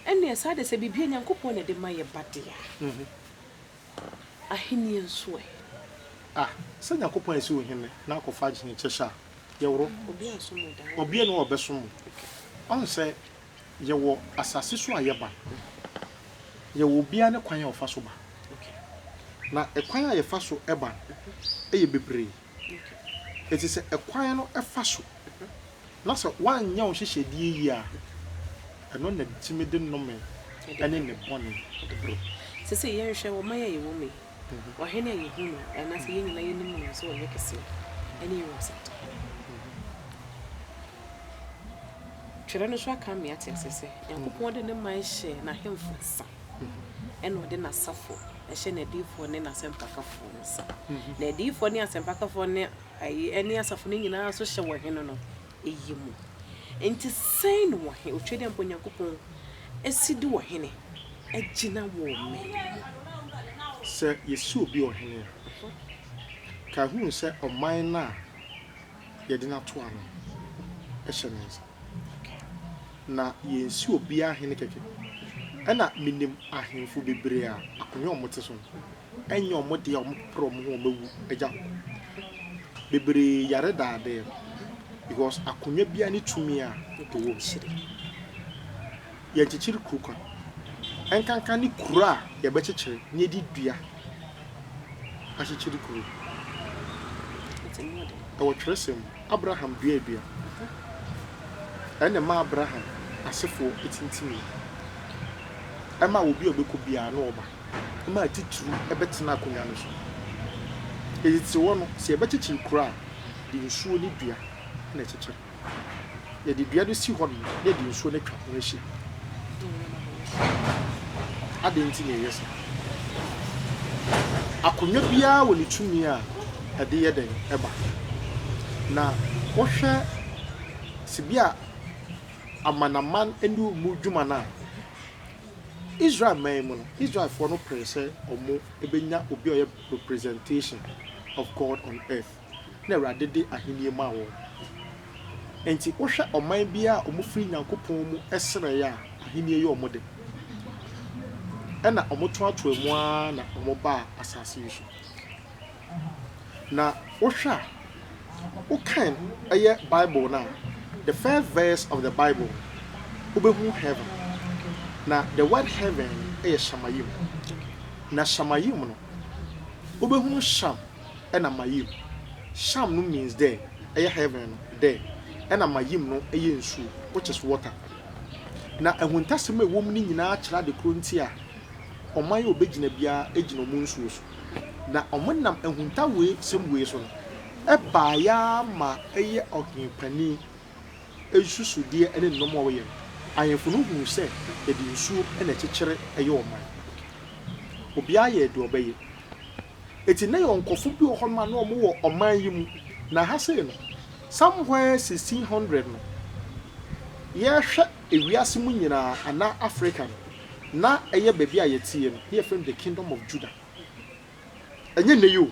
ene esa de se bibia nyankopon ne de maye badea ahini nso se nyankopon esi ohene na akofa gine chesha yewro obi no obesom on se yewo asase so ayeba yewo bia ne kwan ya ofa so ba na ekwan ya yefa so eba eye bebre eti se ekwan no efa so na so wan nya o hyehyedie yi a eno na timide nnome ene ne bone sese yenhwe wo maye ye wo me wo hene ye hunu ana se yenyina ye nimu so ye kese ene yo set twere no so aka me ate sese yankopon de ne man hye na hemfo sa ene ode na safo ehye na difo ne na sempakafo nsa na difo ne asempakafo ne ayi ene asafo ne nyina so hye wo hene no eyimu enti sei no wo he otwede mpo yankopon esidi wo hene agina wo me se yesu obi ohene ka hu se oman na ye de na to ano ehye nsa na yensi obi ahene keke ena minim ahemfu bebre a akonyo omote so enyo omode ya ompro mo ho mawu agya bebre yare daade because akonyo bia ni tumi a to wo shiri ye chichiri kuka enkanka ni kura ye be chichiri ni di dua a chichiri kuru o tresem Abraham dua ene ma Abraham asefo etintimi ema obi obeko bia na oba ema titru ebetena akonya no so eziti wono se ebechichi kura di nsuo ni dua na echichi ye di dua do si ho no ye di nsuo na twa ho ehye adenti ne yesa akonya bia woni tumi a ade ye den eba na wohwe sibia amanaman enu mu dwuma na Israel man Israel for no pressure omo ebenya obi oye representation of God on earth na radede ahenie ma wo enti wohwe oman bia omo firi nyankopon mu esere ya ahenie ye omo de ena omo to ato emu a na omo ba asase yi so na wohwe o kan eye Bible na the first verse of the Bible ubehu heaven na the word heaven is shamayim na shamayim no ubehu sham ena mayim sham no means there heaven there ena mayim no nsu which is water na ehuntasem ewom ni nyina kira de kronti a oman ye obegina bia egina mu nsu so na omonam ehunta we semwe so no eba ya ma eye okinpani esusudie ene nnomo wo ye ayefunu hu se e di nsuo ene kyekere eye oman obi aye de obaye eti na yonkofo bi ho ma na omo wo oman yi mu na ha se no somewhere 1600 no ye hwe ewiase mu nyina ana Africa na eye baby ayetie no here from the kingdom of Judah enye ne yo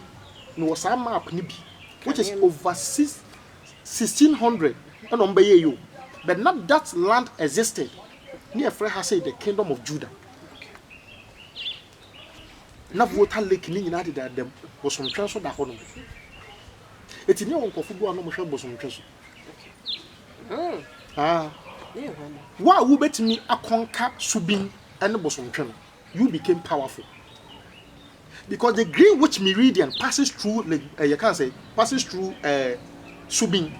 no was a map ni bi which is over 1600 and on baye yo but not that land existed near Fred has said the kingdom of Judah na water lake ni nyina de dem was some transfer da hono eti ne wonkofo bi ano mo hwe bosom twa so wa wo betimi akonka subin and bosom twa no you became powerful because the Greenwich Meridian passes through you can say passes through Subin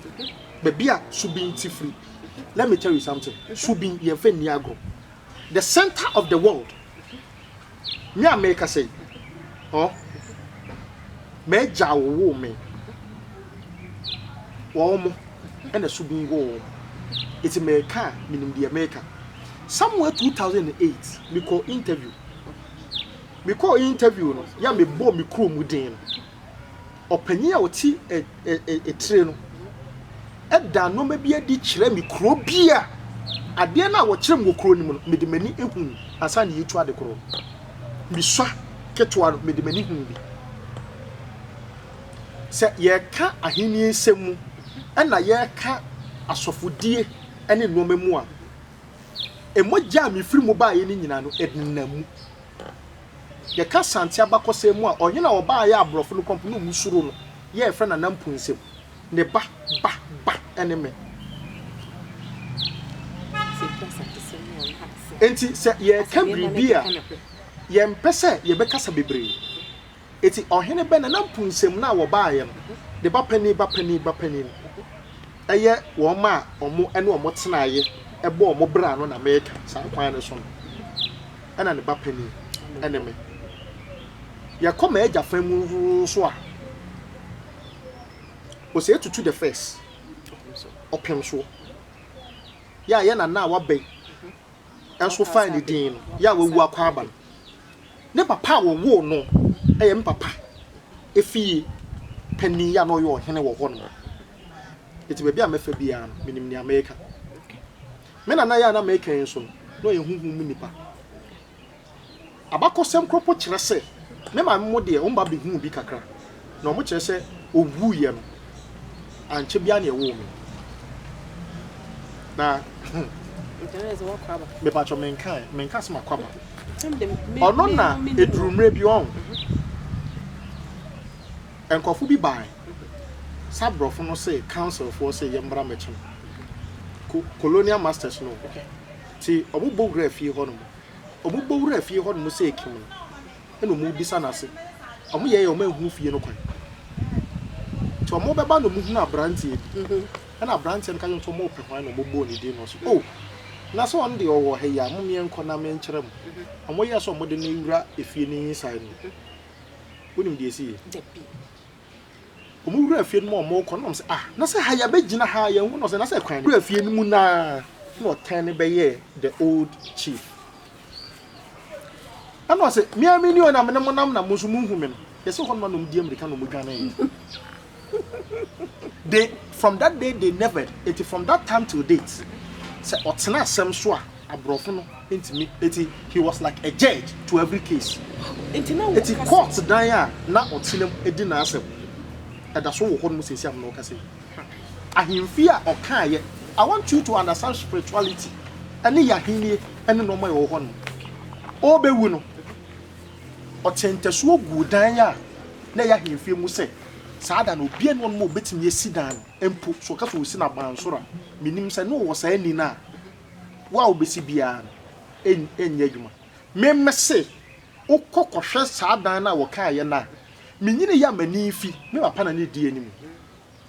Bebia Subin Tifri. Let me tell you something. Subin Yefe Niagro. The center of the world. Me America say, oh, me jawo me. Womo and a Subin go. It's America, meaning the America. Somewhere 2008, we call interview. Because interview no ya me bo me kro mu den opanya oti e tire no e da no ma bia di kire me kro bia ade na wo kire mu kro ni mu me de mani ehun asa na yitu ade kro mi swa ketwa no me de mani hun bi se ye ka ahini nsemu e na ye ka asofodie ene no memu a Emoja me free mo ba ye ni nyina no edinamu. Ye ka sante abakose mu a onye na oba ya abrofo no kompo no musuro no. Ye efre na nampunsem. Ne ba eneme. Enti se ye ka bibia ye mpese ye bekasa bebre. Eti ohene be na nampunsem na wo ba ye no. De ba pani. Eye wo ma omo ene omo tenaye ebo omo bra no na make sa kwan no so. Ana ne ba pani eneme. Ya koma eja famu so a. O se tutu the first. Opem so. Ya ye na wa be. Enso fine din. Ya we wu akwa aba. Ne papa wo no. Eye mpapa. Efi pani ya no yo hene wo ho no. Iti bebi amefa bia no minim ni America. Me na ya na America enso no ye huhu mu nipa. Abakosem kropo kire se me ma mo de o mba be hu bi kakra. Na o mo kire se owu ye no. Anche bia na ye wo me. Na internet wo kwaba. Me pa cho menka sma kwaba. Ono na edrumre bi on. Enkofu bi bai. Sabrofo no say council for say yembra mechim. Colonial masters no. Okay. Ti obubo wura fie ho no. Obubo wura fie ho no say kim. Eno mu bisa na se. Omo ye o ma hu fie no kwan. Ti omo beba no mu hu na brantie. Na brantie nka yo mo pe hwan no mo bo ni dey no so. Oh. Na so on dey owo he ya mo me enko na me nkyere mo. Omo ye so mo de na wura efie ni inside no. Wonim dey see. Omu wura fie no mo ko no se na se ha ya begina ha ya hu no se na se kwan wura fie no mu na no ten be ye the old chief ano se mi amini ona me nam na musu mu hu me no ye se ho no no di America no mu dwane they from that day they never it from that time till date se otena asem so a abrofo no intimi he was like a judge to every case it court dan a na otenem edi na asem and that's what we say am no kase ahimfi a okaye I want you to understand spirituality and ya hini and no my ho no obewu no otenteso gu dan ya na ya himfi mu se saada no bia no mo betimi esidan empo so ka so si na bansora minim se no wo sa ani na wa obesi bia enya djuma memese ukokохwe saadan na wo kaye na menyine ya manifi me papa na ne die anim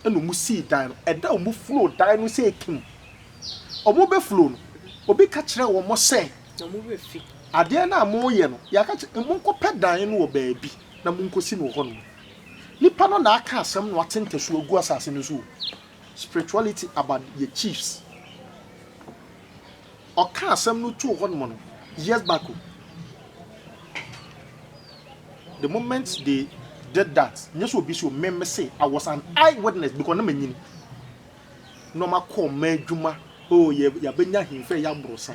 eno mu si dan no eda mu flow dan no se ekim omo be flow no obi ka kire wo mo se omo be fi ade na mo ye no ya ka mo nko pedan no wo baabi na mo nko si no ho no nipa no na aka asem no atenteso agu asase no so spirituality about your chiefs oka asem no tu ho no years back the moment they did that yes will be so member say I was an eyewitness because na manyini no ma call madwuma oh ya benya himfe ya brosa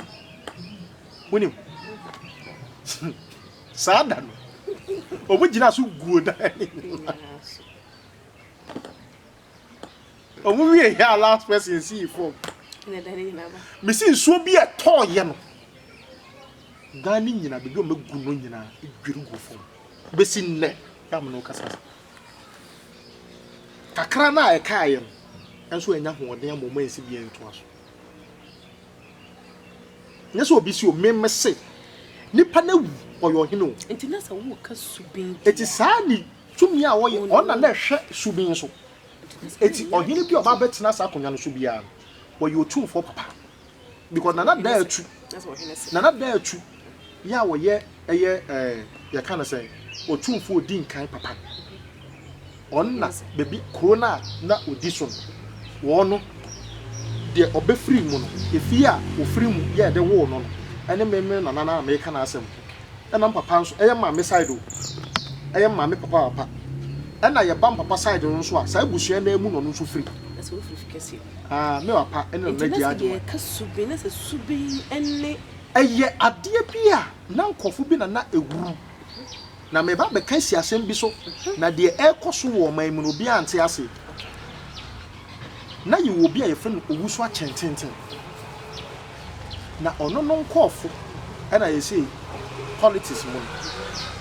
wonim sada no omugina so guo da omuwie ya last person see for na dani na ba me see so bi e to ye no gani nyina be do magu no nyina edwiru go fo besi nne ya mo no kasa kakra na e ka ye enso enya hoden amoma ensi bi ento aso nyeso obi si o memese nipa na wu oyo hino entina sa wo ka subin eti saani tumi a wo ye ona na hwe subin so eti ohini bi oba betina sa akonya no subia wo ye otu for papa because nana da atu that's what he said nana da atu ya wo ye eye ya kana say otu for odi nkan papa onna baby corona na audition wo no de obefiri mu no efi a ofiri mu ye de wo no ene meme na nana America na asem ena papa nso eye ma me side o eye ma me papa ena ye bam papa side nso a sai busua na emu no nso free that's what free kesi me papa ena na di adwo ka subi na se subi enne eye ade bia na nkofo bi na ewuru na me ba be kan si asem bi so na de ekoso wo man mu no bi ante ase na yi wo bi a ye fe no owuso a chententen na ono no nkofo and I say politics mo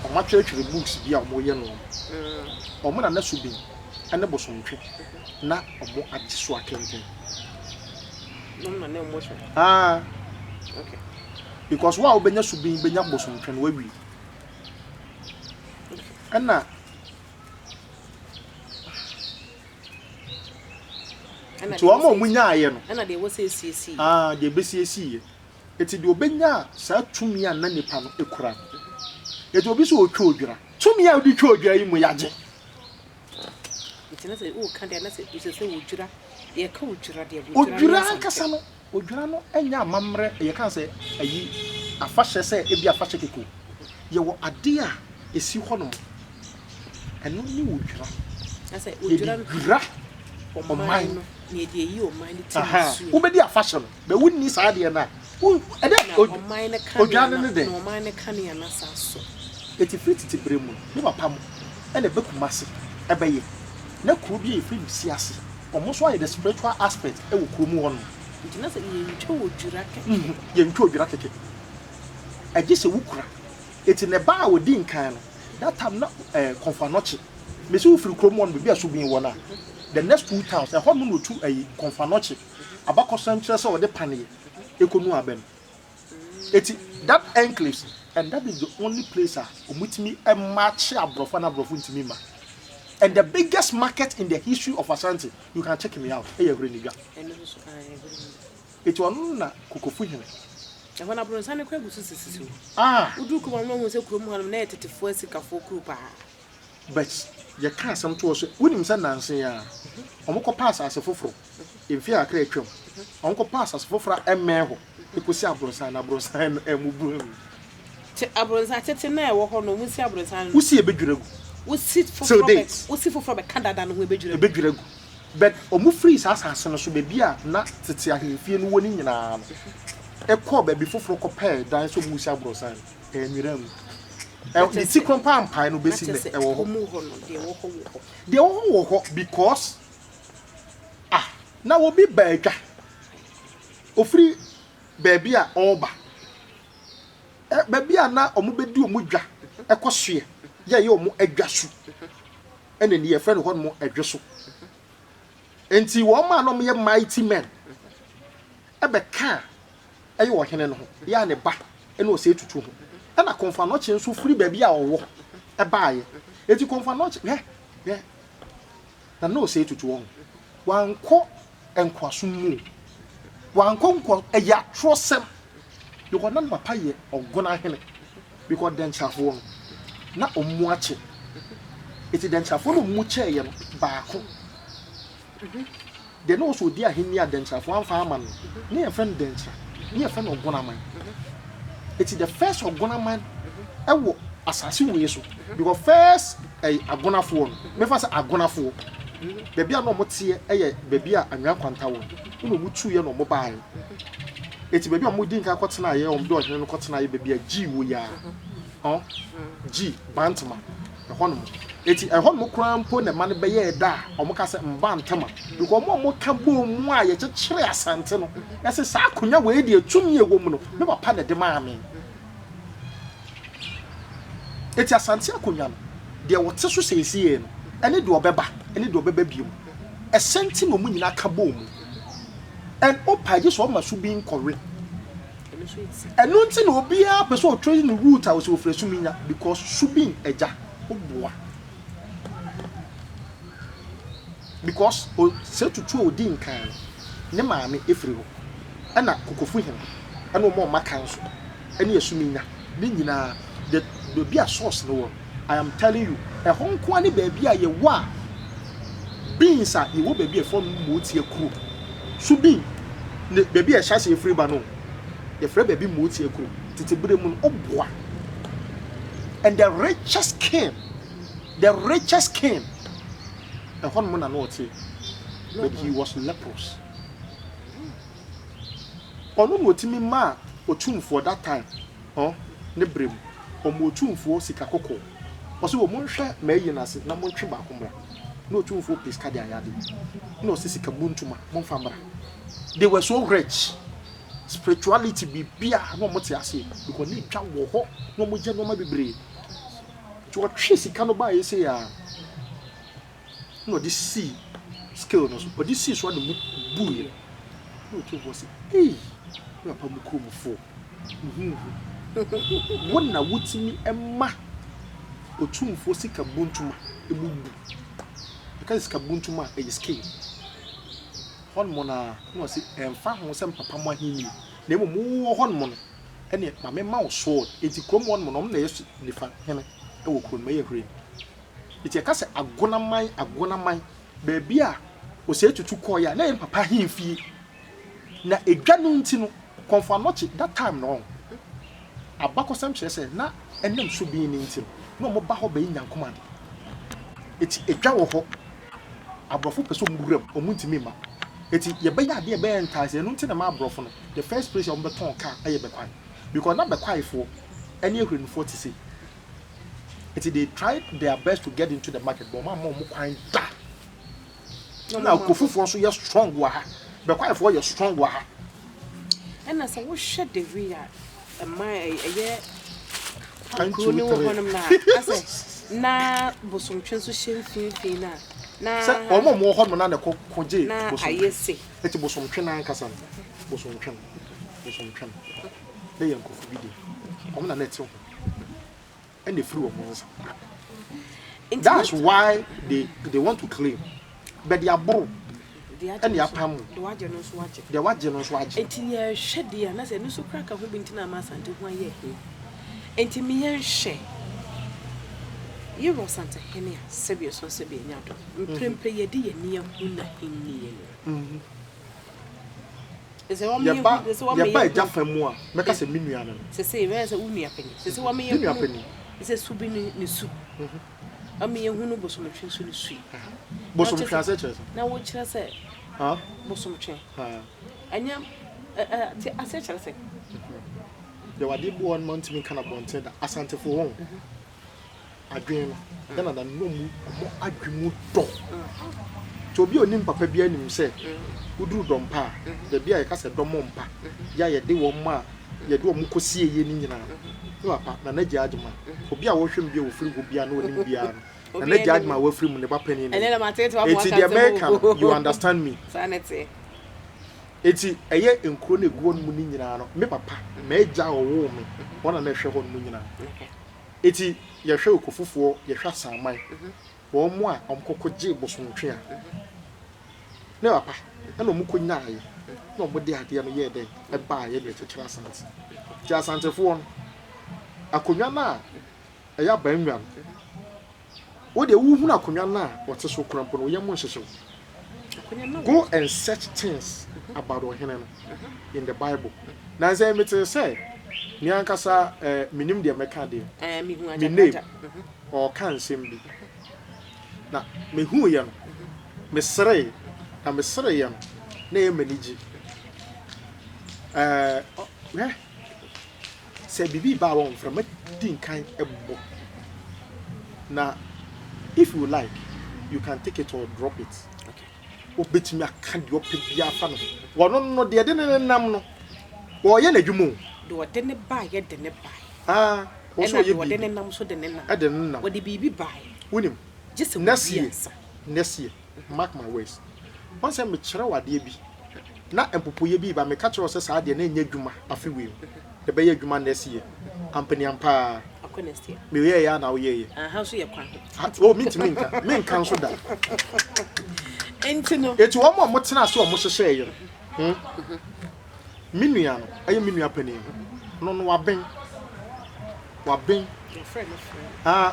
o ma twetwe books bi a mo ye no o mo na subi ene bosontwe na omo agiso akenten no na na emotion okay because wa obenya subi benya bosontwe no wawi ana to omo munya aye no ana de wo say CC de be CC eti de obenya sa tumi a na nipa no ekura eti obi so otwa odwira tumi a odi twa odwira yi mu yaje eti na say o kan de na say odwira ye ka odwira de odwira kasa no odwira no enya amamre ye kan say ayi afahye say ebi afahye keko ye wo ade a esi ho no eno ni odwira na say odwira o man no ne de yi o man ti wo be di afahye no be wonni sa de na o man ne kan odwira ne de no man ne kan ya na sa so eti fiti bremu ni papa mo ene be kumase ebeye na kuro bi e free siase omo so aye the spiritual aspect e wo kuro mu ho no nti na say ye ntwa odwira keke ye ntwa odwira keke aje se wukura eti ne ba a wodi nkan no that time na konfanochi me so free kuro mu no bi aso bin wo na the next 2 towns e ho no tu konfanochi abakoso ntre se wo de paneye ekonu aben eti that enclaves and that is the only place omutimi e match abrofa na abrofu ntimi ma and the biggest market in the history of Ashanti you can check me out Greniga it one na kokofu hene e wana bronsa ne kwa gusu sisi udu ko ma mo se kuro mu hanum na etetefo asikafo kuro pa but ye ka asem to so wonim se nanse ya omko pass asefoforo emfi akra atwam omko pass asefoforo emeho ikosi abronsa na abronsa emubu te abronsa tete na e wo ho no musi abronsa no usi ebedwiragu usi foforo be Canada no ebedwiragu but omu free asase no so be bia na tete ahemfie no woni nyina no ekọ be bi foforo ko pay dan so musi abronsa enwiram the secret pampai no besi ne e wo ho de wo ho because na wo bi baadwa ofri baabi a oba baabi a na omo bedi omo dwa ekosoe ye omo adwa so ene ne ye friend ho no adwe so enti wo ma no ye mighty men ebe ka ayi wo hene no ho ya ne ba ene o se tutu ho na konfanoche nso firi baabi a owo e baaye eti konfanoche na no se tutu ho wanko enkwaso mu wanko eya trosem because na papa ye ogona hene because den chafo na omuache eti den chafo no mu che ye no baako de no so di aheni a den chafo amfa ama no ne ye friend den cha ne ye friend ogona man eti the first ogona man ewo asase we so because first agonafo no me fa say agonafo bebi a no motie eye bebi a anwa kwanta wo no mutu ye no mo baaye eti bebi a mo din ka kwotena ye o mdo hene no kwotena ye bebi a G wo ya G bantama e hono eti e hono kura mpo ne man be ye da o mo ka se mbantama because mo ka bo mu a ye kyekere asante no ese sa akonya we di etum ye wo mu no me papa ne de ma me eti asante akonya no de wote so sesi ye no ene de obeba ene de obeba biom esenti no mu nyina ka bo mu and opaje so ma so bi nkore eno nti na obi a person trade no route a so ofre suminya because subin eja oboa because o se tutu odi nkan ne maame efiri ho ana kokofu hin ana o mo maka nso ene yesuminya ne nyina the be a source no I am telling you e honko ani ba bia ye wa beans a ye wo ba bia from mo tie kuro subin ne ba bia hyase efiri ba no the friend baby moti ekuro titibire mu oboa and the richest king the one man no oti but he was leprous onu no otimi ma otumfo that time ne brem omotumfo sika kokko oso wo monhwe mayi nase na montwe ba komra na otumfo piska de ayade na osisika buntuma monfa mra they were so rich spirituality be bia no mo te ase because ni twa wo ho no mo je no ma bebre to twa sika no ba ye say ya no this see skill no so but this is what the bu ye no to go say eh no pa mu kro mu fo wona wutimi emma otumfo sika buntuma ebubu because sika buntuma e skill hon mona no say emfa ho sem papa mo ahini na emo mo hon mo no ene ma me ma wo so enti krom hon mo no na yesu nifa hene e wo krom ye hre enti ka se agonaman ba bia o se tutu ko ya na papa himfie na edwa no nti no konfa no chi that time no abakosam kire se na enem so bi ni nti no mo ba ho ba nyankoma enti edwa wo ho abrofo peso mburam omuntimi ma eti ye be ya de be entaase no nti na ma abrofo no the first place on beton car aye be kwan because na be kwaifo any ehrenfo to say eti they tried their best to get into the market but ma mo kwan da na kofufo so ye strong wa ha be kwaifo ye strong wa ha and as wo hwe the real my ye Anthony honum na ase na bosomtwe so hemfimfin na se omo mo ho na koje na ayese eti bosomtwe na nkasa bosomtwe dey en kofu bidi omo na net ho and they free omo nsa that's why they want to claim but they are bro and they are pam the waje no so waje the waje no so waje enti ye hwe de na se no so kraka ho binti na ma sante ho aye enti mi ye hwe Yero Santa Henia, Sebio so Sebia Nyato. Prempe ye di near Huna Hini. Is a woman by Jaffamua, make us a minuan. Say, where's a unia penny? Says a woman, a penny. It's a subini nisu. A me who bosom of chin sweet. Bosom translators. Now what shall I say? Ah, bosom chin. And yam, I said, shall I say? There were deep 1 month in Canabon said, Asante for home. Again, then I know more agreement. To be on him, Papa Bianim said, who do dompa, the beer cast a domompa, ya de one ma, ya do Mukosi yen. No, Papa, na judgment. For be a washing bill free will be an old Indian. And let judge my way free in the penny. And then I'm it's the American, you understand me. Sanity. It's a year in chronic one munina, me papa, major or woman, one and a show on munina. It's ye show kofufuo ye hwa sanman wo mo a omkokoje bosomtwe a ne papa na no mukonyaye na omode ade no ye den e ba ye de chechira asante ti asantefo no akonwa na e ya ba nwa wo de wu hunu akonwa na wote so krampo no ye mo nhyehyem go and search things about ohene no in the Bible na say me tell say ni ankasa minim de meka de mi hu aja o kan sembi na me hu ye no me sere ye na ye maniji say bibi ba won from din kan ebo na if you like you can take it or drop it okay obetimi aka de opebia fa no wono no de nam no wo ye na dwumo do de ne ba ye de ne ba ah wo so ye de ne nam so de ne nam e de ne nam wo de bibi ba wonim just next year mark my words once me kire wade bi na empopoye bi ba me ka kire o se sa de na nya dwuma afi we de be ye dwuma next year ampani ampa akọ next year me we ya na wo ye how so ye kwan o mi nka so da entino eti wo mo tena se o mo hyehyɛ ye minua no aye minua pani no waben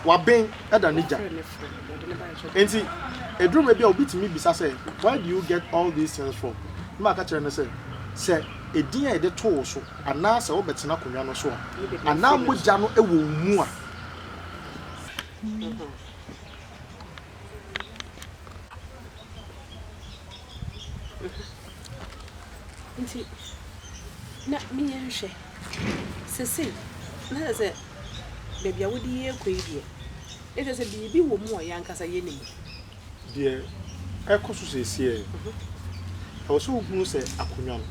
waben eda nija enti edrum bia obitimi bisa say why do you get all these things from ma ka kire no say edin a de to so ana say obetena konwa no so ana moja no ewo mu a enti na me yenhwe sese na ze baby a wodi ye kwedie e se bibi wo mu o yankasa ye nim de ekoso sese e o so hunu se akonwa no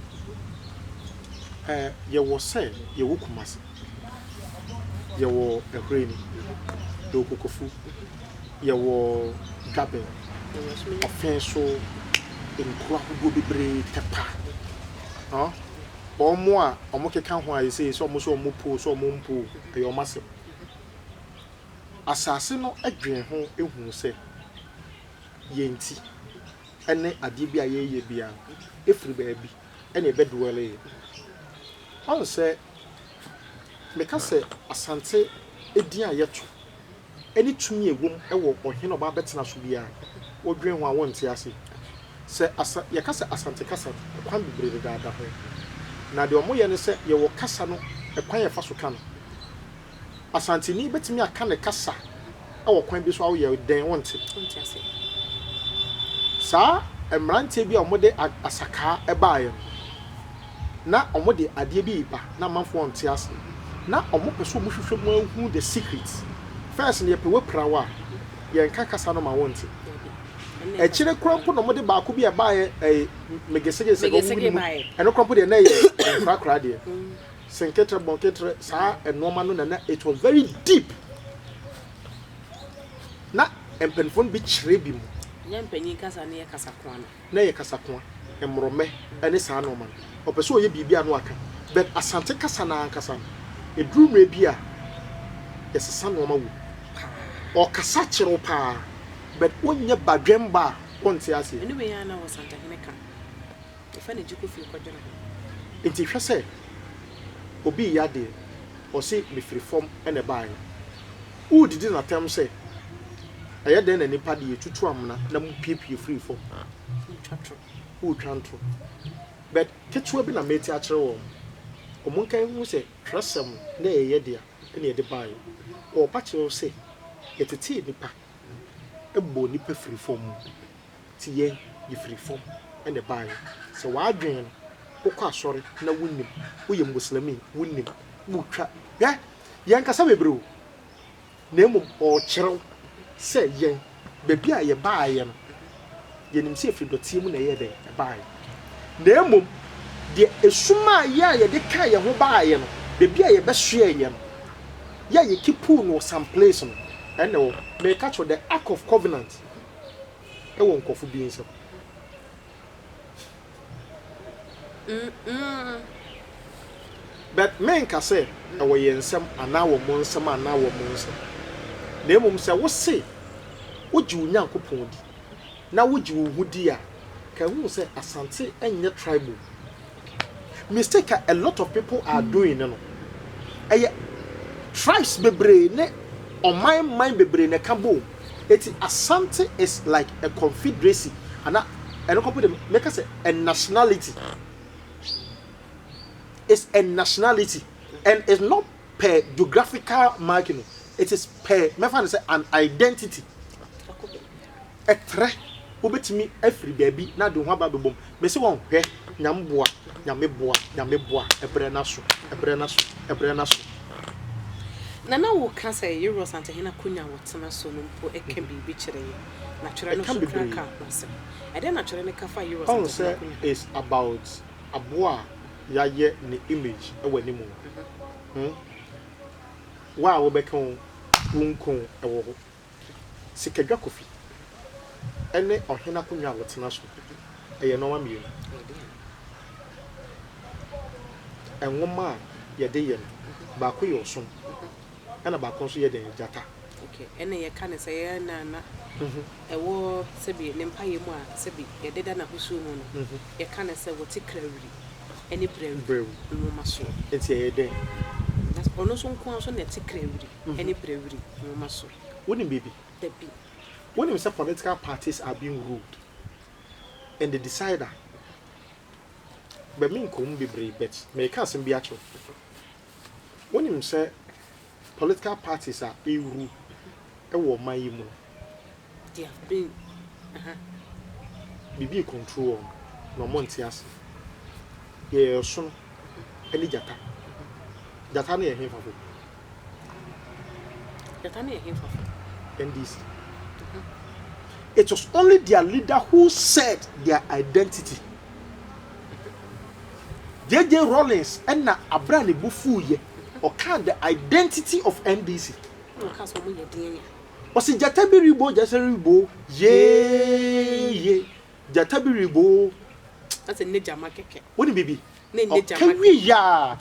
you will say you will come as you will a rainy, you will cook food, you will gabble, offense so in crop will be brave tapa. Huh? Or more, or more can why you say so much or mupu, so mumpu, your massive. Assassino a dream home in whom say Yenti, and a dibia ye bia, if baby, any bed dwelling. I say, make us say, Asante, a dear yet. Any to me a woman, a walk or him about better should be a or dream one once, yes. Say, Yakasa Asante Casa, a can be brave that way. Now the Omoyan say, you will Casano, a pioneer Fasucan. Asante ni bet me a can a casa. Our coin be so you then want it. Sir, a man be a mode a saka a buyer. Na omode ade bi iba na manfo onte ase na omopeso muhwehwe mu hu the secrets first ne yepewe prawa ye nka kasa no ma wonte e kire krampo no mode ba ko bi e ba e megesege go mu eno krampo de na ye krakra de senketre bonketre sa enoma no na it was very deep na empenfon bi kire bi mu nyampanyi kasa ne ye kasa kwa na ye kasa kwa emrome ene sa no ma opeso ye bibia no aka but Asante kasa na ankasa e drumre bia yesesa no ma wu o kasa kiro pa but onye badwemba onte ase anyway ana wo Santa Heneka e fa ne jiko fi ko dwena enti hwe se obi ya de o se me free form ene bae u didi na tem se aye den na nipa de tutu amna na mu piepie free form twatro u twantro but ketua bi na meti a kire wo omunkan hu se trasem na eye dia ene de bae o pa kire se yetete nipa ebo nipa free form ti ye free form ene bae so wa adwen ukwa asori na wunnim uye muslimi wunnim mutwa ya yankasa bebrew na emum o kire se yen bebi a ye bae no yenim se efidoti mu na ye de bae na emum de esuma ye de ka ye ho bae no bebi a ye behwe ye no ya ye kipu no some place no ene wo me catch the ark of covenant e won kofu bi nsem but men ka say e wo ye nsem ana wo mo nsem ana wo mo nsem na emum se wo se wo ji unyankopon di na wo ji wo hudi a ka hu se Asante enye tribal mistake a lot of people are doing no eye tribes bebre ne on my mind bebre ne kabo it Asante is like a confederacy and I don't put make us a nationality. It's a nationality and it's not per geographical marking. It is per an identity. A tre ubetimi every baby na do ho babebom me se won hwe nyamboa nyameboa ebre na so na wo ka say Euro Santa Hena kunya wotena so no mpo eke bibi kire na kire no so kraka no se e dey na kire ne ka fa Euro Santa Hena is about aboa ya ye ne image e wani mu wa wo beka wunkon e wo ho sikadwa kofi ene ohena kunya wotena so e ye no ma mienu enwoma ye de ye ba ko yo so ana ba kon so ye den jata okay ene ye kan se ye na ewo sebi ne mpaye mu a sebi ye deda na husu mu no ye kan se wo tikrawiri ene brewu mu maso enti ye den that's ono so nko so na tikrawiri ene brewiri mu maso woni baby debi when some political parties are being ruled and the decider but me nkom be brave bet me ka sem bi acho when him say political parties are being ruled e wo man yi mu they have been bibi control no montias ye so any jata na ye him fafo NDC. It was only their leader who said their identity. J.J. Rollins and na Abraham Bufuye or can the identity of NDC. Was it Jatabiribo, Jasaribo? Ye, Jatabiribo. That's a ninja market. What it be? Ninja we ya?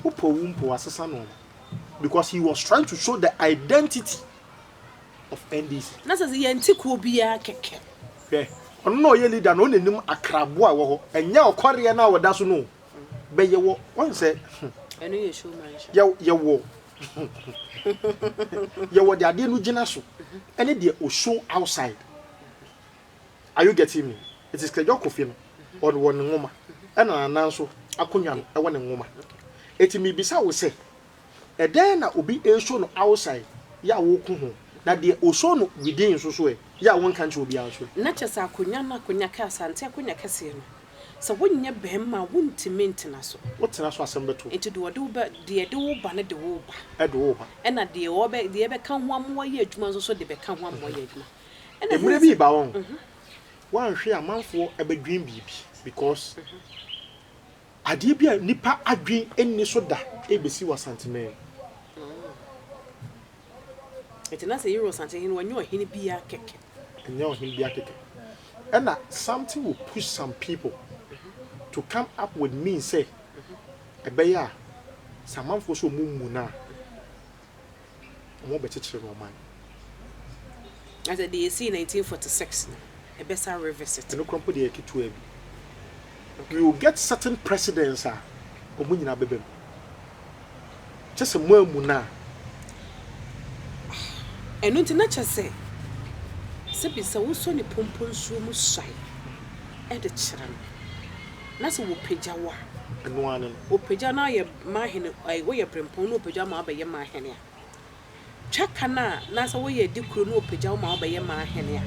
Upo Wumpo Assassin. Because he was trying to show the identity of NDC. That's as the antique will be a keke. Yeah. No, you leader, no name a crabwa, and now Korea now does no. But you one said, I know you show my you war. You were the idea with Genasu, and it will show outside. Are you getting me? It is Kajoko or the one woman, and an answer, Akunyam, a one woman. It may be so, we say. A then will be a shown outside, ya walk home. Now the Osono within so way, ya one country will be out. Not just a Kunyama, Kunyaka, and Takunya Cassian. So when you behema won't maintenance. What's an assembly to? Into do a dober, dear do banner the woba. At over. And at the obe, the ever come one more year, so they become one more year. And it will be bound. One share a month for a big dream baby because I did be a nipper a dream any soda, ABC was sentiment. It's not a euro something when you're in be a cake. And you're in be a cake. And that something will push some people to come up with me and say, a bear, some month for so moon. I'm better to mind. As a DAC 1946, a better revisit. No crumple the to we will get certain precedents, baby. Just a more muna. And not in nature say, Sippy so sonny pumpons room shy at the children. Nasa will pijawa. And one will pijana your mahine, I wear a primpono pajama by your mahenia. Chakana, Nasa way a dicruno pajama by your mahenia.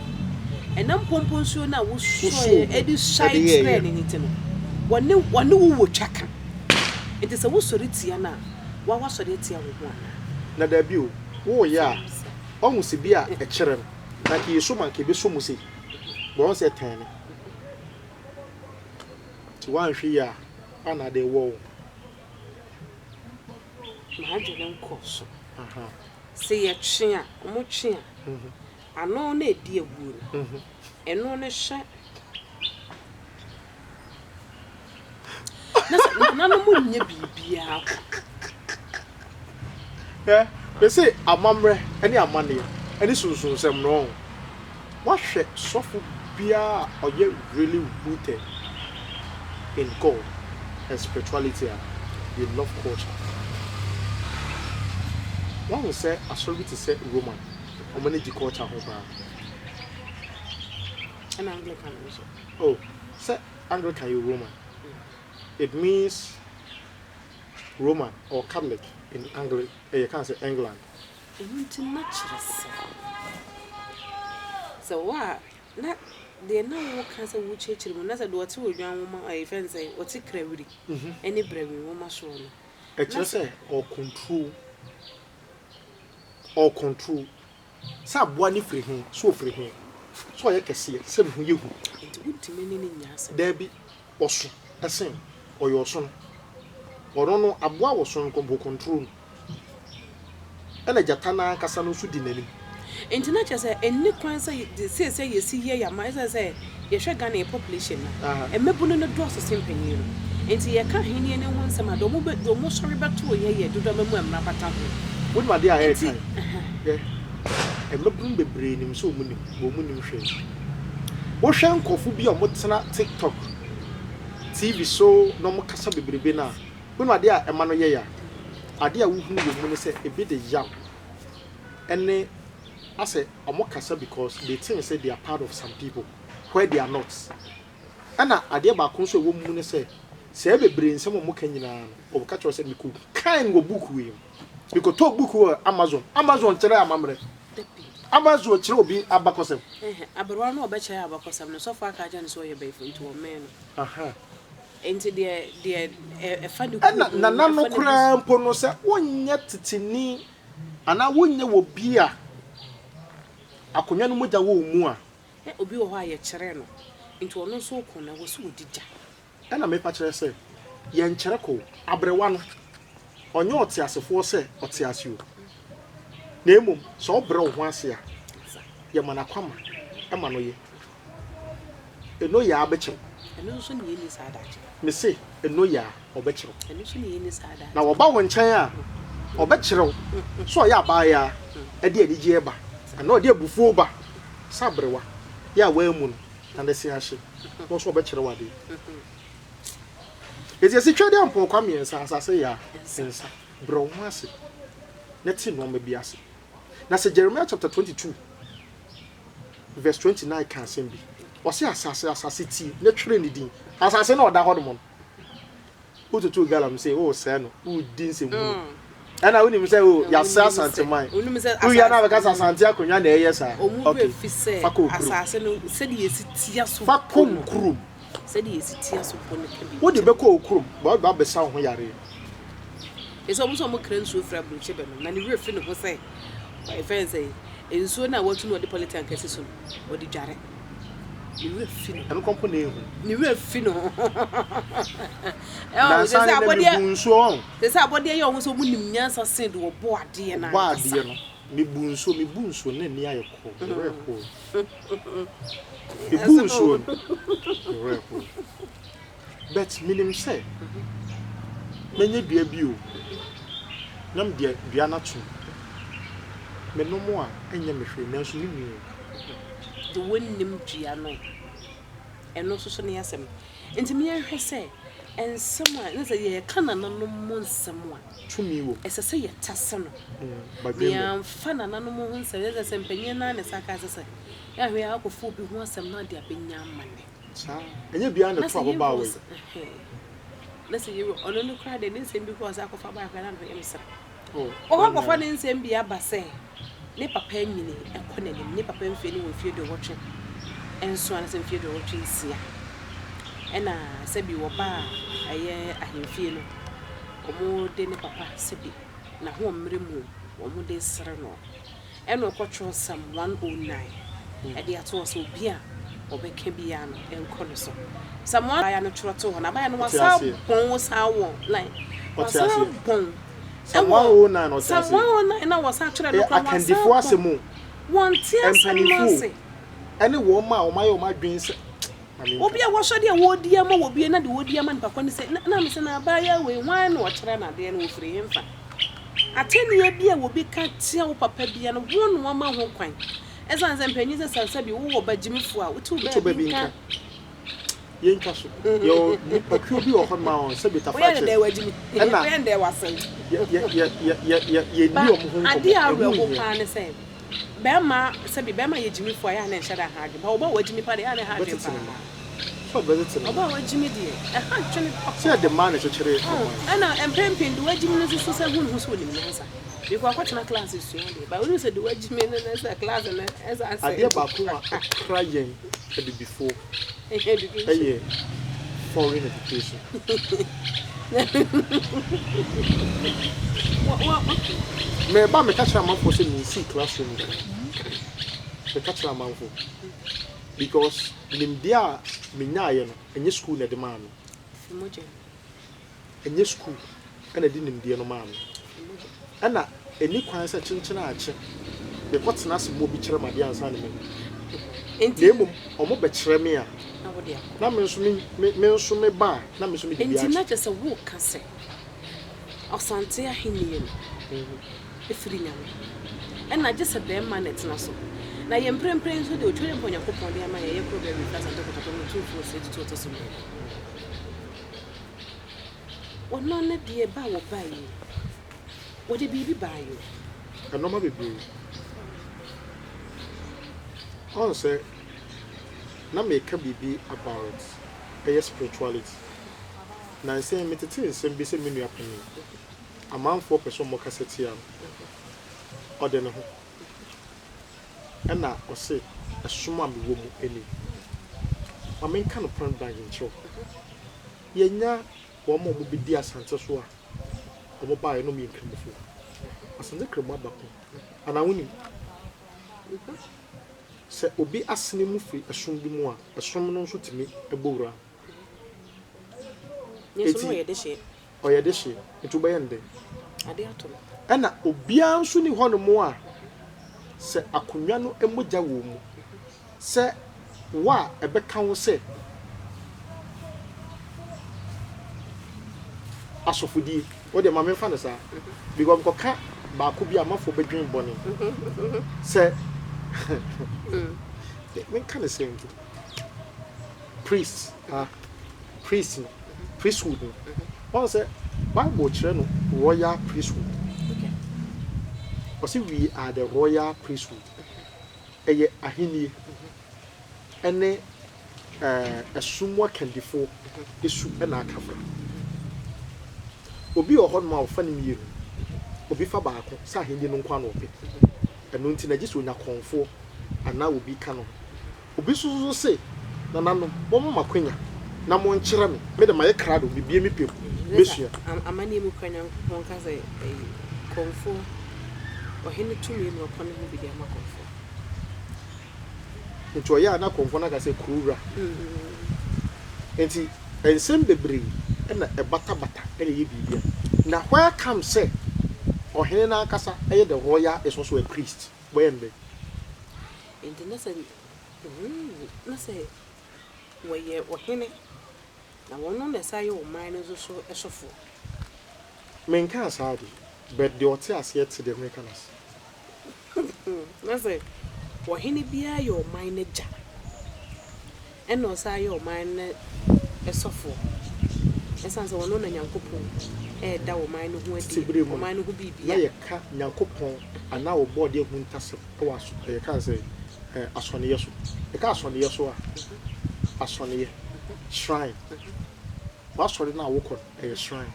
And then pompons you now will show Eddie shy training it. One new would chaka. It is a wussoritiana. What was it here with one? Na debut, oh, yeah. Almost be a children. Like he is so monkey, be so mussy. Once a 10. To one year, Anna de wall. Imagine course. Say a chair, much chair. I know ne dear wood. And no ne shut. None of them be out. Yeah, they say a mummer, any a money, and this was some wrong. What shit, soft beer, or yet really rooted in God and spirituality and love culture. One will say, I sorry to say Roman, or manage the culture over. An Anglican also. Oh, say Anglican, you Roman. It means Roman or Catholic in England. You can't say England. So what? Not they know what kinds of church. That's a daughter with young woman. I fancy what's it craving? Any brave woman show. It's just say or control. Or control. Some one free him, so free him. So I can see it. Some you. It would to mean in yes. Debbie was a same. Or your son, or don't know about what son combo control. And a Jatana Casano should dinner. International say, and Nick say, you see here, your mother say, you should gain a population. And maybe no draws the same penny. And see, I can't hear anyone, some I don't move, the most sorry back to a year to the memoir, Napatan. What my dear, yeah, and maybe be brain him so many women shame. What shall coffee on what's not TikTok? TV so no more casa baby now. When my dear Emmanuel, I dear who say a bit young. And I say, I'm more casa because they think say they are part of some people where they are not. And I dear Baconso woman say, every brain someone more can or catch us and we could kind of book with him. Because talk book with Amazon. Amazon tell I mamre. Amazon will be abacosem. Abarano betcha abacosem, so far Kajan saw your baby into a man. Aha. Into the funny no cram pono say one yet tini and I wouldn't will be a Akonya no moja wo mu a obi wo ho aye kire no into ono so ko na wo so odija and I make patch say yen chereko abrewa no onye otiasefo se otiasio na emom so obre wo ho ase a ye mana kwama e ma no ye eno ya abekye eno so ne yeni saadache me se eno ya obekye eno so ne yeni saadache na wo ba wo nchen a obekye so ya ba ya e de adije ba na ode abufuo ba sabrewa ya wa emu no na de se ahye wo so obekye wa de ezi esi twede ampo kwame ensa asase ya ensa bro ho ase na ti no ma bi ase na se Jeremiah chapter 22 verse 29 can say bi o se asase ti na twere ni din asase na oda hodom ututu galam say oh say no u din se mu ana woni mi say oh ya sa asante mai u ya na be ka asante akonya na eye sa okay asase no se de yesi tia so fakon krum se de yesi tia so pon ka bi wo de be ko okrum ba be sa ho yare eso mo so mo kransu fra bruche be no na ni refi no ho say my friend say enso na watu no de politician kesi so no de dware ni refi no en kompo na ehu ni refi no na say abode bunso se say abode ye ohun so mu nim nyansa sen de obo ade na bo ade no mi bunso na ni ayeko reko mi bunso reko bet minim say menye dua bio nam de dua na tu me no mo a enye me hwe na so ni ni de wonnim dua no eno so ne yasem enti me hwe say ensem a ne say ye kana na no mo nsem a tumi wo esese ye tase no bagbe fa na no mo nsem ye say mpanyin na ne saka sese ya hwe akofo bi ho asem na de abenya amane sa enye bia na to aboba we na say you ono no kra de ne nsem bi ko asa akofa ba akra na no yemsem o ha kofa ne nsem bi aba say ne papa nyini ekonenim ne papa mfie ne wo fie de wotwe enso an nsem fie de wotwe isia ena sebi wo ba aye ahemfie no omo de ne papa sebi na ho mmere mu omo de sere no ena okotwo sam 109 e de ato so bia obeka bia no enko no so sam 1 ya no twoto ho na ba ya no wasa bon sa wo like wasa bon someone na no tase someone na wasa twere no kwa wasa akandifo asemu won tia semase ene wo ma o ma yo ma dwen se obi a wo so de wo di ama wo bi na de wo di ama npa kwani se na me se na ba ya we wan na wo kyere na de na wo firi hemfa ateni ya bi a wo bi ka tia wo papa bi na wo no ma ho kwan esan se mpanyi se sansa bi wo bagimifo a wo tu ba bi nka yen kaso yo ni pakio bi o hon ma on se beta fa che we de wagimi we de wasen ye ni o mo ho ade a wo pa ne se bema se bi bema ye gimifo ya na nhyada ha de ba wo ba wagimi pa de ya na ha de pa so bezet no oba wagimi de ha twene se de man che chere ana empempin de wagimi no so se hu so ni nsa bi ko akwatena class su ya de ba wo se de wagimi no na se class na esa ase ade ba ko a kra yen e de before yeah, foreign education. Me ba me catch a man for say me see classroom. Me catch a man for because nimdia me nyaaye no enye school na de ma me. Fimoje. Enye school na de nimdia no ma me. Ana eni kwan say chinchina ache. Be kwatena se mo bi kire ma de ansa ne me. Enti emum omo be kire me a na me nso me ba na me nso me bia enti na just a wo ka se osante ahenie no efiri nyame ena just a be man net na so na ye mprempren nso de otwere mponya kopon de ama ye problem with us and to no two for say to so ono na de ba wo ba yi wo de bibi ba yo eno ma bebi on say na make bibi about spirituality na say me tete nsem bi say me nua pani amanfo person mo kaseti am ode ne ho na o say asoma me wo mu eni ma men kan plan bag ncho yenya wo mo bi di asante so a o mo ba ye no me nkrimfo asante kremo abako ana woni se obi asene mu fi esom bi mu a esom no nso timi ebowura Yes, no, you're the shit. Or you're the shit. It will be ended. I dare to. And Obian soon you want more. Say Akunyano Emoja womb. Say, wa a beckon say. Asofudi, what the mamma fans are. Because Coca, Bakubi, a month for bedroom bonnet. Say, when can I say priest, priesthood. One say, Bible channel, royal priesthood. Because we are the royal priesthood. A ahini, and a sumwa can default is super and cover. Obi or hot mouth funny me. Obi Fabako, Sahindi no quan of it. And Nuntina just when I conform, and now will be canon. Obi so say, Nanano, Mama Quina, Namon Chirami, made my crowd will be me people. Monsieur, I'm a name Ukrainian one has a conform or Henry 2 million upon him be their conform. Into a year now conform as a cura. And send the brie and a bata, and a yibia. Now, where comes say, or Helena Casa, the royal is also a priest. When they in the lesson, say, where ye or Henny. Now, one on the side of mine is also a sofa. Men can't say, but the hotels yet to the Americans. That's it. Or Henny be your manager. And no say your mind a sofa. And sounds one on a young couple. That will mind who is the mind who be a cat, young couple, and now body of Muntas. I can't say a son yes. A cast on the yes, a son shrine. What's for now? Walk on a shrine.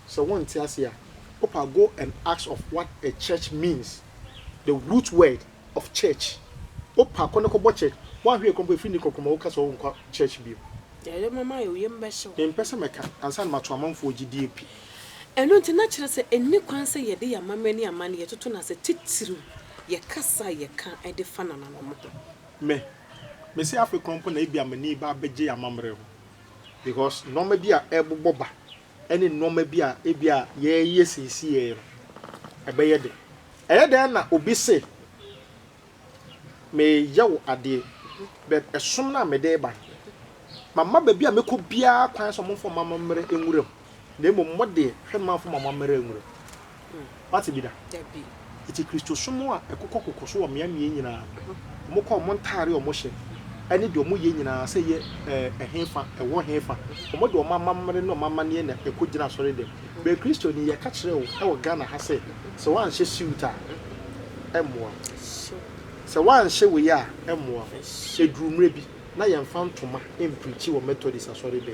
So one tells here, Opa go and ask of what a church means. The root word of church. Opa koneko church. One here come between the Kokomoka so church view. Yeah, Mamma, you young vessel. In Pessameka and San Matramon for GDP. And not natural say, and you can't say, dear mamma, near money to turn as a titru. Ye cassa, ye can't add the fun on a me. Messi African company be a many baby a mamre. Because no may be a able boba. Any no may be a ebia, ye, yes, see a bayade. A then obi say, may yow a day, but a sooner may day by. Mamma baby, I make up beer, quite some for Mamma Mary in room. They will what day, her mouth for Mamma Mary in room. What's it be that? It's a Christo somewhere, a cocoa, so a miami in a Moko Montari or Moshe. I need your muyin say a heifer, a one heifer. Or what do Mamma no Mamma near a good dinner already. But Christian, ye catch our Ghana has said. So one she shoot her. M1. So one she we are M1. A drew maybe. Now I am found to my preaching or Methodist as already.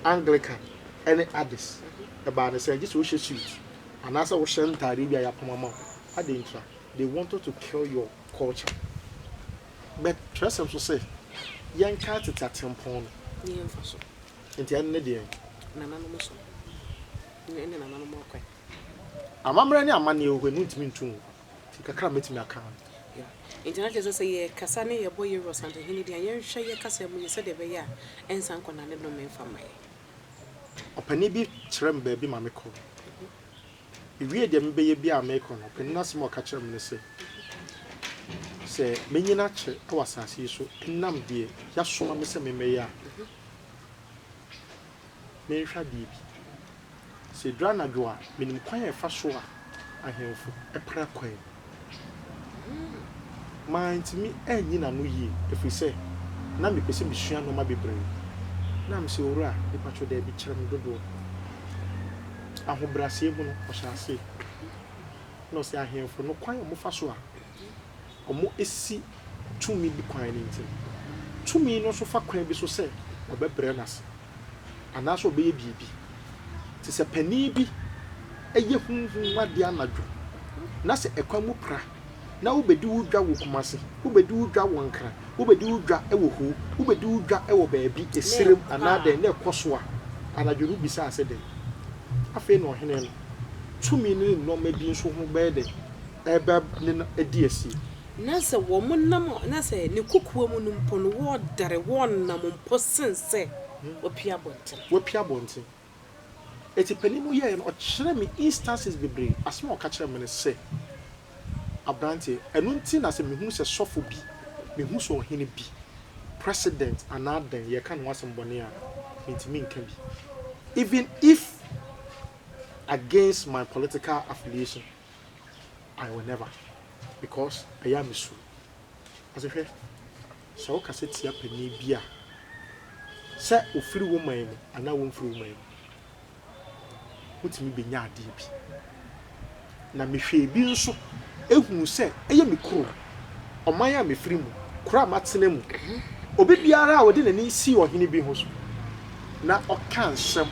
Anglican, any others. About the say this we should shoot. And as I was saying, Taribia Yapamama, I didn't try. They wanted to kill your culture. But trust them to say, young cat at that temple. And the end of the day, I'm running a money over me too. Take a crab meeting account. International say, Cassani, a boy, Ross, and Henny, and you share your cousin when you said every year, and Sanko and no man for me. A penny be trim baby, mamma call. If we had them baby, I make on, and nothing more catch them, say. Say, many natural, I was as you so, and none dear, just so Miss Maya. Mary Shadi. Say, Drana Joa, meaning quiet fast show. I have a prayer queen. Mind to me, and you know, if we say, Nammy Pessim Shan no my be brave. Nam so ra, the patro there be charming the door. I hope Brassible, or shall I say. No, say I hear for no quiet Mufasua. Or more is see to me be quiet in to me, no so far can be so said, or be brenas. And that's what baby be. 'Tis a penny be a year whom what the anadro. Nasa a quamupra. Now be do draw Kumasi, who be do draw one cra, who be do draw a who be do draw a baby, a serum, another near Coswa, and a Jeru besides a day. I feel no hen 2 million no may be so bad. A bab a dear sea. Nasa woman, no, Nasa, no cook woman upon ward that a one number person say. Opia bonte. Wapia bonte. Eti panimu ye no kyerɛ me instances bebree asema ɔka kyerɛ me ne sɛ abrante ɛno nti na sɛ mehu sɛ sɔfo bi mehu sɛ ɔhene bi president anaden ye ka no asɛm bɔne a mentimi nka bi even if against my political affiliation I will never because I am a soul as if so ka sɛ tia pani bi a sɛ ofiri woman mu ana wonfiri woman mu wotimi benya ade bi na mehwe bi nso ehunu sɛ eye me kuro ɔman a mefiri mu kura matena mu obi biara a wɔde n'ani si ɔhene bi ho so na ɔka nsɛm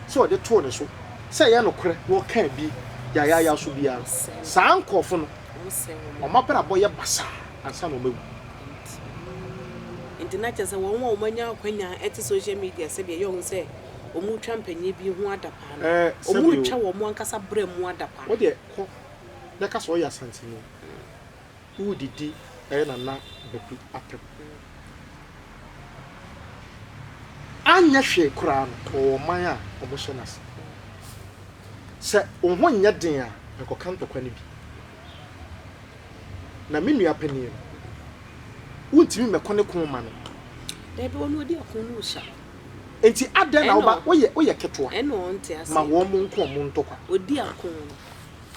sɛ ɔde to ne so sɛ yɛ no korɛ na ɔka bi ya so biara saa nkɔfo no ɔmapɛra bɔ yɛ basa ansa na ɔmawu internet sɛ wɔn a wɔmanya akwanya ɛte social media sɛ bi yɛ ɔhu sɛ ɔmu twa mpanyɛ bi ho adapa no ɔmu twa wɔn ankasa brɛ mu adapa wo de kɔ na ka so ɔyɛ asantini wo didi ɛyɛ na bebu atem anya hwe kura no ɔwɔ man a ɔmo hyɛ nas sɛ ɔho nyɛ den a ɛkɔka ntɔkwa ne bi na me nua panyin wontimi mɛkɔ ne kon ma no dɛbi wɔn odi akon no sha enti adan na woba woyɛ ketewa ɛna ɔnte ase ma wɔn mo nko mo ntɔkwa odi akon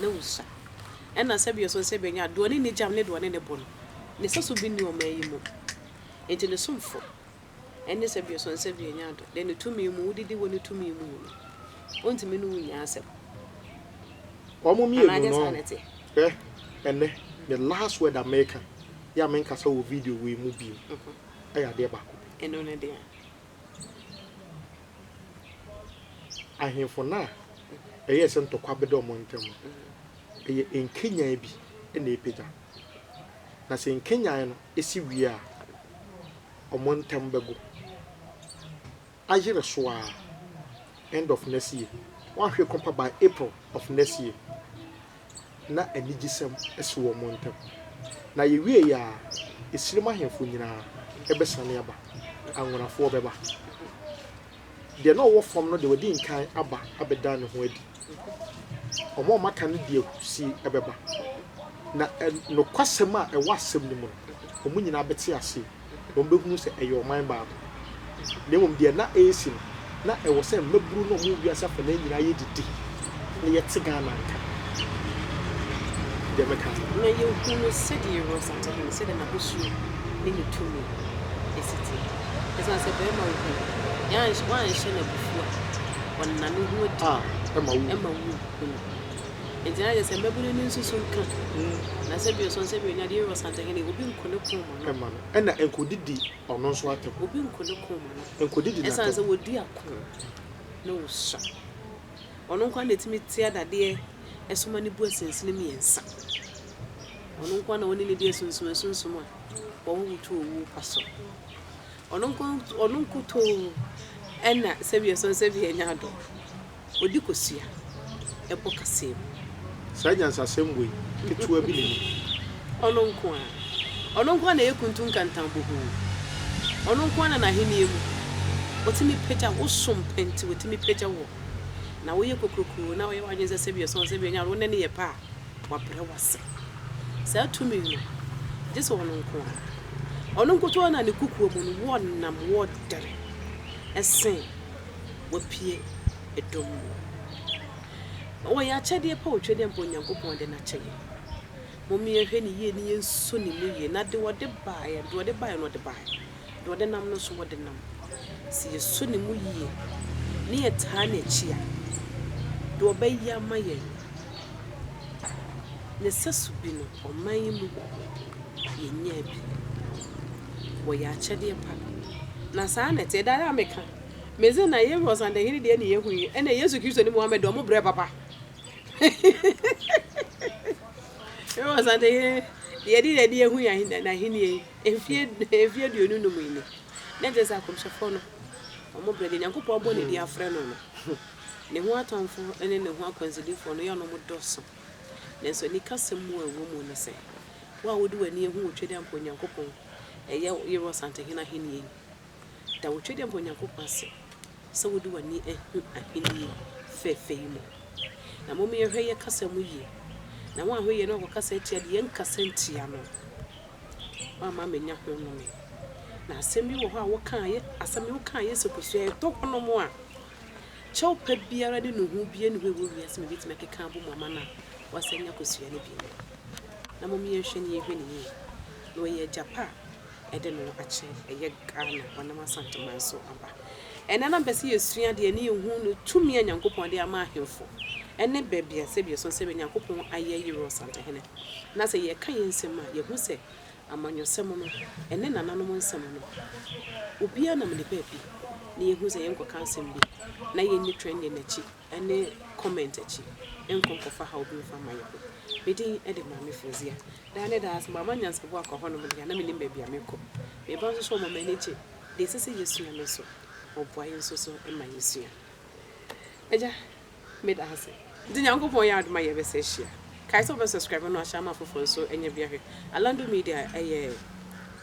no na usha ɛna sɛ bi so sɛ bi nya do ne jam ne do ne bo no ne sɛ so bi ni ɔma yi mu enti ne somfo ɛne sɛ bi so sɛ bi nya do de ne tumi mu udidi wɔ ne tumi mu ɔntimi no nya asɛm ɔmo mi enu no ɛnɛ the last word America ya men kasa wo video we mu bi ɛyɛ ade ba ko ɛno ne de ahemfo na ɛyɛ sɛ ntɔkwa bɛdɔ ɔmo ntɛm ɛyɛ enkenya bi ɛna epagya na sɛ enkenya no esi wie a ɔmo ntɛm bɛgo ayere so a end of next year one hwe kompa by April of next year na anigisɛm esi wɔ ɔmo ntɛm na ye wie ya esirima ahemfo nyinaa ɛbɛsane aba anwonafoɔ bɛba de na ɔwɔ fam no de wadi nkan aba abɛda ne ho adi ɔmo maka no de akusi ɛbɛba na no kwasɛm a ɛwɔ asɛm ne mu no ɔmo nyinaa bɛte ase ɔmo bɛhunu sɛ ɛyɛ ɔman baako na mmom de na ɛsi no na ɛwɔ sɛ mmaburu no ɔmo wiase afa na nyinaa yɛ didi na yɛte Ghana nka de meka na yɛhunu sɛdeɛ yɛwɔ santahene sɛdeɛ n'ahosuo ne ne tumi ɛsiti ɛsan sɛ bɛrima wo ho wanhyɛ n'abufu a ɔnane ho adi ɛma wu nti na yɛ sɛ mmabunu ne nsusu nka na sɛ bi ɔsɔn sɛ bi ɔnya deɛ yɛwɔ santahene obi nkɔ ne kɔn ma no ɛna nkɔdidi ɔno nso atem obi nkɔ ne kɔn ma no nkɔdidi na ɛsan sɛ wɔdi ako na wɔsua ɔno nkwa na ɛtumi tia dadeɛ ɛsoma ne bu asensene mmiɛnsa ɔno nkwa na wɔne ne deɛ sunsum a wɔn wutu owu paso ɔno nkoto ɛna sɛbi ɛsɔn sɛbi ɛnya do odi kosua ɛbɔ kasɛm saa nyansasɛm wei ketewa bi ne ɔno nkwa na yɛkuntu nkantan boho ɔno nkwa na n'ahenie mu wɔtumi pagya wosom pɛnti wɔtumi pagya wɔ na woyɛ kokrokro na woyɛ wadwen sɛ sɛbi ɛsɔn sɛbi ɛnya wo ne yɛ pa a wabrɛ wase saa tumi no gye sɛ ɔno nkoto na ne kukuo mu no wɔnam wɔdere ɛsen wapie ɛdɔm mu wɔyɛ akyɛdeɛ pa otwedeɛ mpo Nyankopɔn de n'akyɛyɛ mom yɛhwɛ ne yie ne yɛnso ne mu yie na de wɔde baeɛ no de wɔde nam no so wɔde nam si yɛso ne mu yie ne yɛtaa n'akyi a de wɔbɛyi ama yɛn ne sɛ so bi no ɔman yi mu yɛnya bi wɔyɛ akyɛdeɛ pa na saa na te da America meze na yɛ wɔ santahene deɛ ne yɛhu yi ɛna Yesu Kristo ne Muhammad ɔmo brɛ papa yɛ wɔ santahene deɛ de yɛhu yi na henie efie duonu no mu yi na gye sɛ akɔmhyɛfoɔ no ɔmo brɛ de Nyankopɔn bɔ ne di afrɛ no no ne ho atamfo ɛne ne ho akwansidifoɔ no yɛ no mo dɔso nanso ni kasɛm mu a ɛwɔ mu no sɛ wo a wode w'ani ehu otwe de ampo Nyankopɔn ɛyɛ yɛwɔ santahene ahenie da wo twede mpo Nyankopɔn ase sɛ wode w'ani ehu aheni fɛfɛ yi mu na mo me yɛhwɛ yɛ kasa mu yie na wo ahwe yɛ no kasa tia de yɛn kasa ntia no wa ma menya ho no me na asɛm bi wɔ hɔ a wo kan yɛ asɛm wo kan yɛ sɛ to hono mo a kyɛw pa biara de no hu bia ne wo wiase me bitima keka bo mama na wasɛnya kosua ne bi na mo me yɛhwɛ ne yɛhwɛ ne yie no yɛ japa ɛde no akye ɛyɛ Ghana wanam asanteman so aba ɛna na bɛsɛ yɛsua de ne yɛhu no tumi a Nyankopɔn de ama ahemfo ɛne baabi a sɛ bi so sɛ Nyankopɔn ayɛ yiro santehene na sɛ yɛka yɛn nsɛm a yɛhu sɛ amanyɔsɛm no ɛne nananom nsɛm no obia nam ne baabi na yɛhu sɛ yɛnkɔ kansɛm bi na yɛnni trend n'akyi ɛne comment akyi ɛnkɔnkɔfa ha obi mfa ma yɛho medin ɛde maame Fozia da ne da asɛm ama nyansɛbo akɔ hɔ no mo de na menim baabi a mekɔ meba nso so mama n'akyi de sɛ yɛsua no so ɔboa yɛn nso so ɛma yɛsua agya meda ase de Nyankopɔn yɛ adoma yɛbɛsɛ hyia kai so be subscribe no ahyɛ ama foforɔ so ɛnyɛ biahwɛ Alando Media ɛyɛ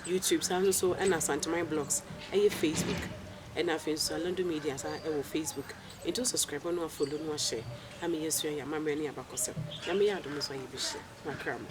YouTube sanso so ɛna Santeman Blogs ɛyɛ Facebook ɛna afei nso Alando Media sa ɛwɔ Facebook into subscribe no follow no share na me yɛsua yɛ amammerɛ ne abakɔsɛm na me yɛ adom so ayɛ bɛhyia makramo